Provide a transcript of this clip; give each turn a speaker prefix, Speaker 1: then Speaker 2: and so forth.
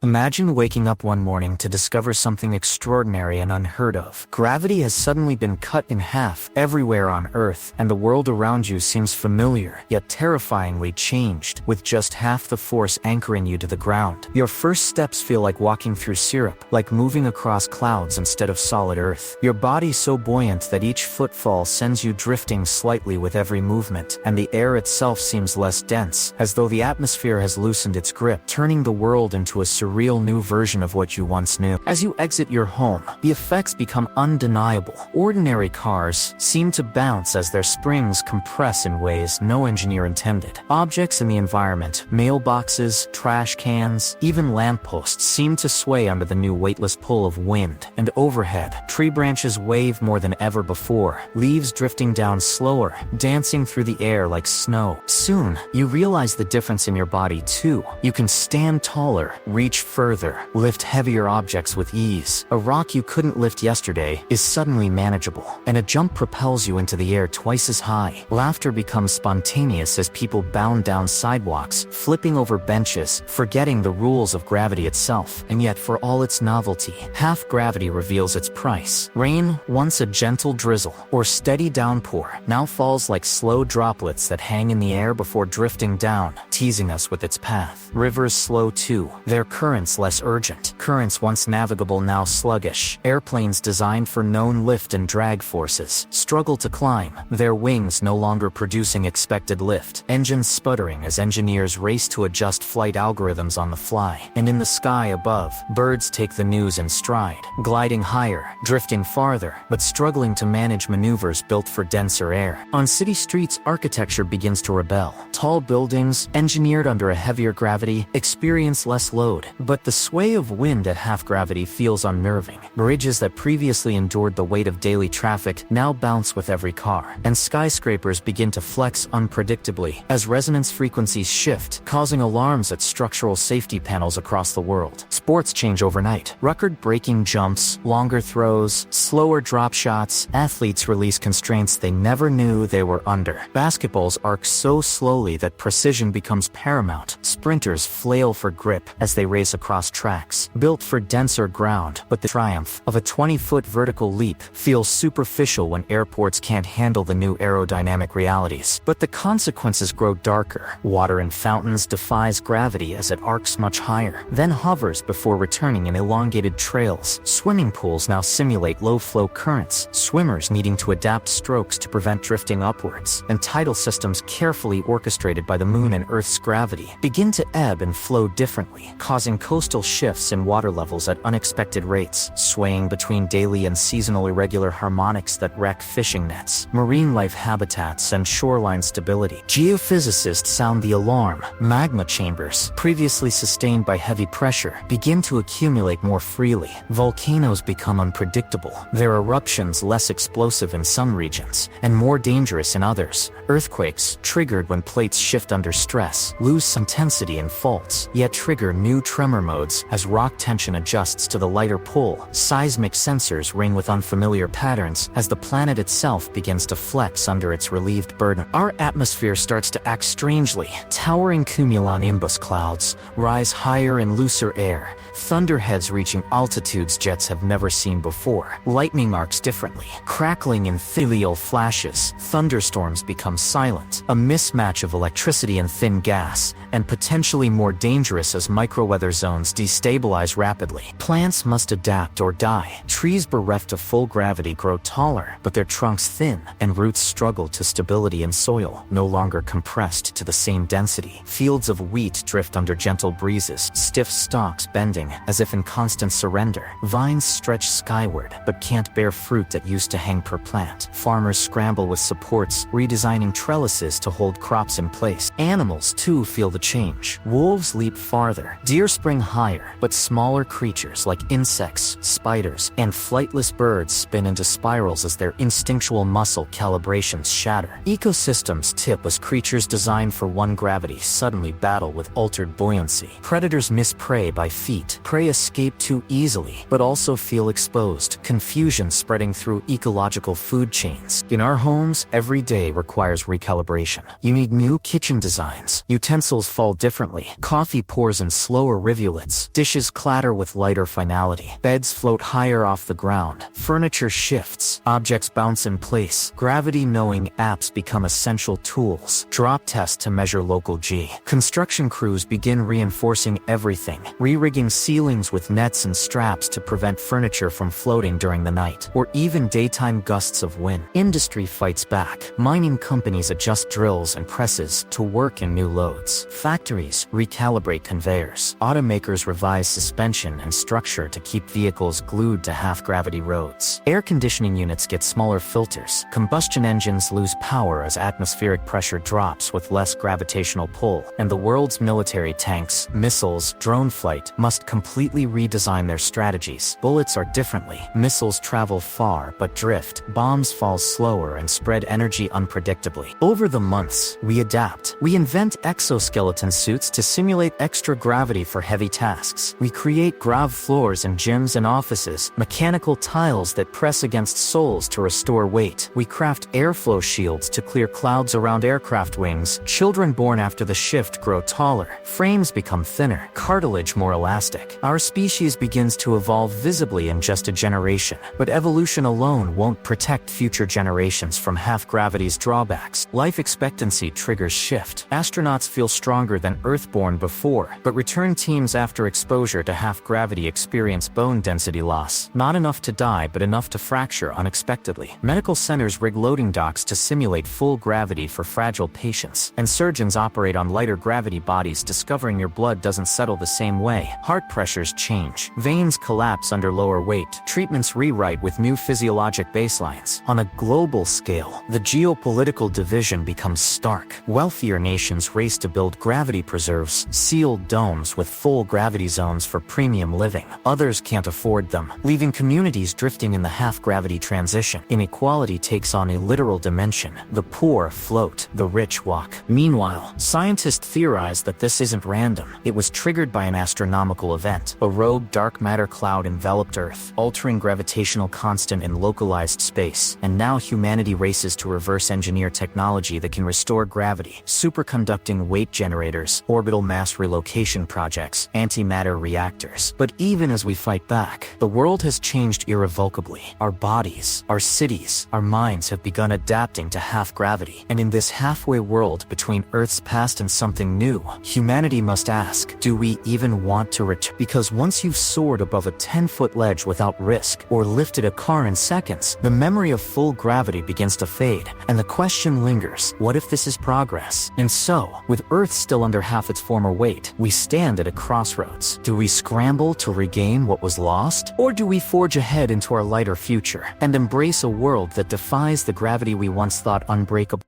Speaker 1: Imagine waking up one morning to discover something extraordinary and unheard of. Gravity has suddenly been cut in half everywhere on Earth, and the world around you seems familiar, yet terrifyingly changed, with just half the force anchoring you to the ground. Your first steps feel like walking through syrup, like moving across clouds instead of solid Earth. Your body so buoyant that each footfall sends you drifting slightly with every movement, and the air itself seems less dense, as though the atmosphere has loosened its grip, turning the world into a surreal new version of what you once knew. As you exit your home, the effects become undeniable. Ordinary cars seem to bounce as their springs compress in ways no engineer intended. Objects in the environment, mailboxes, trash cans, even lampposts seem to sway under the new weightless pull of wind. And overhead, tree branches wave more than ever before, leaves drifting down slower, dancing through the air like snow. Soon, you realize the difference in your body too. You can stand taller, reach further, lift heavier objects with ease. A rock you couldn't lift yesterday is suddenly manageable, and a jump propels you into the air twice as high. Laughter becomes spontaneous as people bound down sidewalks, flipping over benches, forgetting the rules of gravity itself. And yet, for all its novelty, half gravity reveals its price. Rain, once a gentle drizzle or steady downpour, now falls like slow droplets that hang in the air before drifting down, teasing us with its path. Rivers slow too, their currents less urgent. Currents once navigable now sluggish. Airplanes designed for known lift and drag forces struggle to climb, their wings no longer producing expected lift. Engines sputtering as engineers race to adjust flight algorithms on the fly. And in the sky above, birds take the news in stride, gliding higher, drifting farther, but struggling to manage maneuvers built for denser air. On city streets, architecture begins to rebel. Tall buildings, engineered under a heavier gravity, experience less load, but the sway of wind at half gravity feels unnerving. Bridges that previously endured the weight of daily traffic now bounce with every car, and skyscrapers begin to flex unpredictably as resonance frequencies shift, causing alarms at structural safety panels across the world. Sports change overnight. Record-breaking jumps, longer throws, slower drop shots. Athletes release constraints they never knew they were under. Basketballs arc so slowly that precision becomes paramount. Sprinters flail for grip as they race across tracks, built for denser ground, but the triumph of a 20-foot vertical leap feels superficial when airports can't handle the new aerodynamic realities. But the consequences grow darker. Water in fountains defies gravity as it arcs much higher, then hovers before returning in elongated trails. Swimming pools now simulate low-flow currents, swimmers needing to adapt strokes to prevent drifting upwards, and tidal systems carefully orchestrated by the moon and Earth's gravity begin to ebb and flow differently, causing coastal shifts in water levels at unexpected rates, swaying between daily and seasonal irregular harmonics that wreck fishing nets, marine life habitats, and shoreline stability. Geophysicists sound the alarm. Magma chambers, previously sustained by heavy pressure, begin to accumulate more freely. Volcanoes become unpredictable, their eruptions less explosive in some regions, and more dangerous in others. Earthquakes, triggered when plates shift under stress, lose some intensity in faults, yet trigger new tremor modes as rock tension adjusts to the lighter pull. Seismic sensors ring with unfamiliar patterns as the planet itself begins to flex under its relieved burden. Our atmosphere starts to act strangely. Towering cumulonimbus clouds rise higher in looser air, thunderheads reaching altitudes jets have never seen before. Lightning arcs differently, crackling in ethereal flashes. Thunderstorms become silent, a mismatch of electricity and thin gas, and potentially more dangerous as microweather zones destabilize rapidly. Plants must adapt or die. Trees bereft of full gravity grow taller, but their trunks thin, and roots struggle to stability in soil, no longer compressed to the same density. Fields of wheat drift under gentle breezes, stiff stalks bending as if in constant surrender. Vines stretch skyward, but can't bear fruit that used to hang per plant. Farmers scramble with supports, redesigning trellises to hold crops in place. Animals, too, feel the change. Wolves leap farther, deer spring higher, but smaller creatures like insects, spiders, and flightless birds spin into spirals as their instinctual muscle calibrations shatter. Ecosystems tip as creatures designed for one gravity suddenly battle with altered buoyancy. Predators miss prey by feet. Prey escape too easily, but also feel exposed. Confusion spreading through ecological food chains. In our homes, every day requires recalibration. You need new kitchen designs. Utensils fall differently. Coffee pours in slower rivulets. Dishes clatter with lighter finality. Beds float higher off the ground. Furniture shifts. Objects bounce in place. Gravity-knowing apps become essential tools. Drop tests to measure local G. Construction crews begin reinforcing everything, re-rigging ceilings with nets and straps to prevent furniture from floating during the night, or even daytime gusts of wind. Industry fights back. Mining companies adjust drills and presses to work in new loads. Factories recalibrate conveyors. Automakers revise suspension and structure to keep vehicles glued to half-gravity roads. Air conditioning units get smaller filters. Combustion engines lose power as atmospheric pressure drops with less gravitational pull. And the world's military tanks, missiles, drone flight must completely redesign their strategies. Bullets are differently. Missiles travel far but drift. Bombs fall slower and spread energy unpredictably. Over the months, we adapt. We invent exoskeleton suits to simulate extra gravity for heavy tasks. We create grav floors in gyms and offices, mechanical tiles that press against soles to restore weight. We craft airflow shields to clear clouds around aircraft wings. Children born after the shift grow taller. Frames become thinner, cartilage more elastic. Our species begins to evolve visibly in just a generation. But evolution alone won't protect future generations from half-gravity's drawbacks. Life expectancy triggers shift. Astronauts feel stronger than Earth-born before, but return teams after exposure to half-gravity experience bone density loss. Not enough to die, but enough to fracture unexpectedly. Medical centers rig loading docks to simulate full gravity for fragile patients, and surgeons operate on lighter gravity bodies, discovering your blood doesn't settle the same way. Heart pressures change. Veins collapse under lower weight. Treatments rewrite with new physiologic baselines. On a global scale, the geopolitical division becomes stark. Wealthier nations race to build gravity preserves, sealed domes with full gravity zones for premium living. Others can't afford them, leaving communities drifting in the half-gravity transition. Inequality takes on a literal dimension. The poor float, the rich walk. Meanwhile, scientists theorize that this isn't random. It was triggered by an astronomical event. A rogue dark matter cloud enveloped Earth, altering gravitational constant in localized space. And now humanity races to reverse engineer technology that can restore gravity. Superconducting weight generators, orbital mass relocation projects, antimatter reactors. But even as we fight back, the world has changed irrevocably. Our bodies, our cities, our minds have begun adapting to half-gravity. And in this halfway world between Earth's past and something new, humanity must ask, do we even want to return? Because once you've soared above a 10-foot ledge without risk, or lifted a car in seconds, the memory of full gravity begins to fade. And the question lingers, what if this is progress? And so, with Earth still under half its former weight, we stand at a crossroads. Do we scramble to regain what was lost? Or do we forge ahead into our lighter future, and embrace a world that defies the gravity we once thought unbreakable?